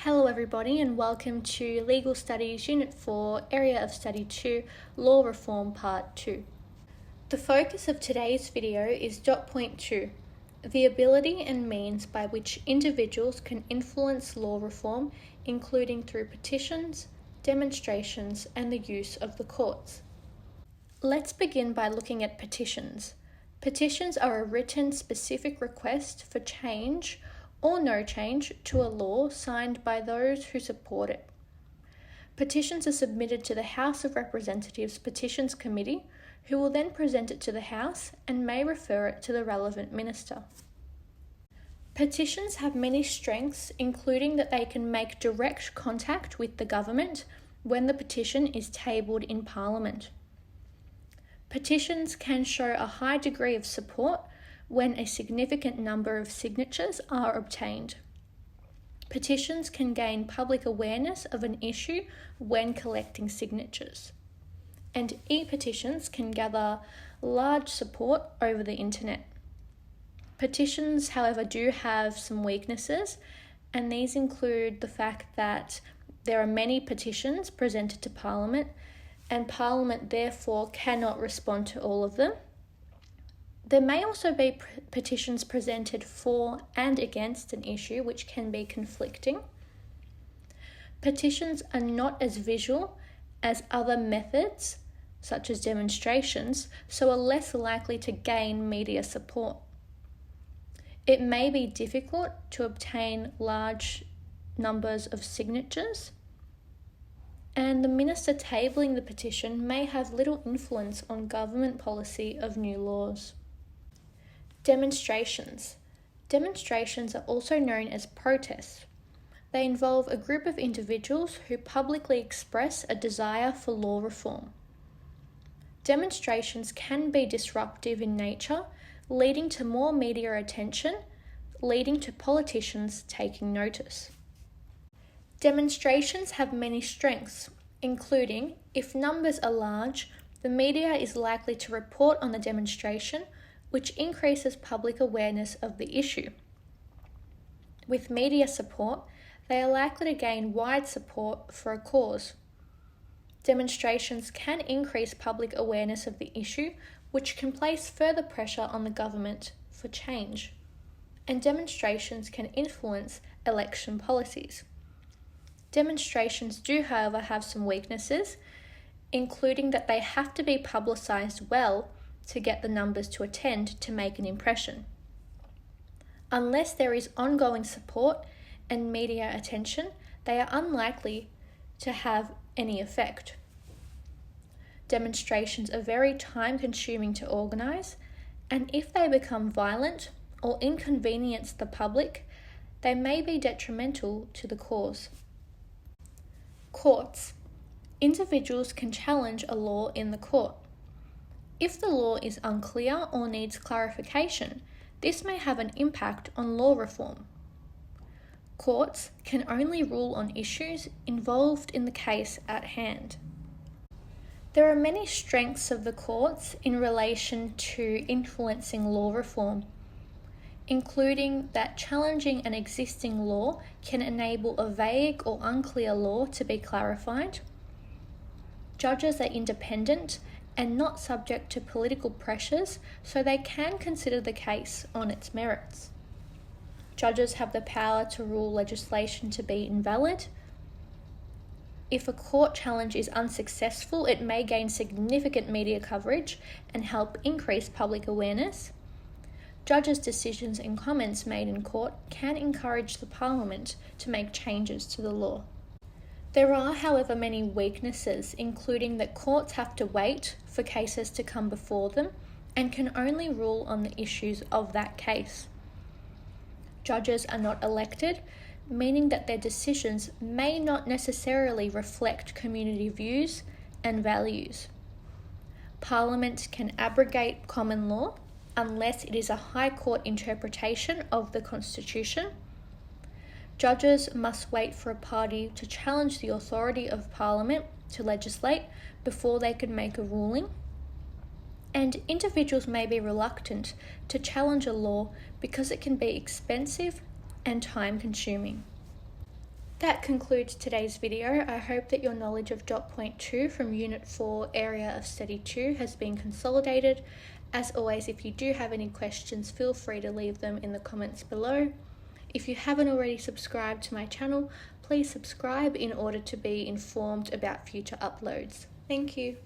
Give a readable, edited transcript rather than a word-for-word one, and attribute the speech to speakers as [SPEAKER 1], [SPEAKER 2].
[SPEAKER 1] Hello everybody and welcome to Legal Studies Unit 4, Area of Study 2, Law Reform Part 2. The focus of today's video is dot point 2, the ability and means by which individuals can influence law reform, including through petitions, demonstrations, and the use of the courts. Let's begin by looking at petitions. Petitions are a written specific request for change or no change to a law signed by those who support it. Petitions are submitted to the House of Representatives Petitions Committee, who will then present it to the House and may refer it to the relevant minister. Petitions have many strengths, including that they can make direct contact with the government when the petition is tabled in Parliament. Petitions can show a high degree of support when a significant number of signatures are obtained. Petitions can gain public awareness of an issue when collecting signatures. And e-petitions can gather large support over the internet. Petitions, however, do have some weaknesses, and these include the fact that there are many petitions presented to Parliament, and Parliament therefore cannot respond to all of them. There may also be petitions presented for and against an issue, which can be conflicting. Petitions are not as visual as other methods, such as demonstrations, so are less likely to gain media support. It may be difficult to obtain large numbers of signatures, and the minister tabling the petition may have little influence on government policy of new laws. Demonstrations. Demonstrations are also known as protests. They involve a group of individuals who publicly express a desire for law reform. Demonstrations can be disruptive in nature, leading to more media attention, leading to politicians taking notice. Demonstrations have many strengths, including if numbers are large, the media is likely to report on the demonstration, which increases public awareness of the issue. With media support, they are likely to gain wide support for a cause. Demonstrations can increase public awareness of the issue, which can place further pressure on the government for change. And demonstrations can influence election policies. Demonstrations do, however, have some weaknesses, including that they have to be publicised well to get the numbers to attend to make an impression. Unless there is ongoing support and media attention, they are unlikely to have any effect. Demonstrations are very time-consuming to organise, and if they become violent or inconvenience the public, they may be detrimental to the cause. Courts. Individuals can challenge a law in the court. If the law is unclear or needs clarification, this may have an impact on law reform. Courts can only rule on issues involved in the case at hand. There are many strengths of the courts in relation to influencing law reform, including that challenging an existing law can enable a vague or unclear law to be clarified. Judges are independent and not subject to political pressures, so they can consider the case on its merits. Judges have the power to rule legislation to be invalid. If a court challenge is unsuccessful, it may gain significant media coverage and help increase public awareness. Judges' decisions and comments made in court can encourage the Parliament to make changes to the law. There are, however, many weaknesses, including that courts have to wait for cases to come before them and can only rule on the issues of that case. Judges are not elected, meaning that their decisions may not necessarily reflect community views and values. Parliament can abrogate common law unless it is a High Court interpretation of the Constitution. Judges must wait for a party to challenge the authority of Parliament to legislate before they can make a ruling. And individuals may be reluctant to challenge a law because it can be expensive and time-consuming. That concludes today's video. I hope that your knowledge of Dot Point 2 from Unit 4 Area of Study 2 has been consolidated. As always, if you do have any questions, feel free to leave them in the comments below. If you haven't already subscribed to my channel, please subscribe in order to be informed about future uploads. Thank you.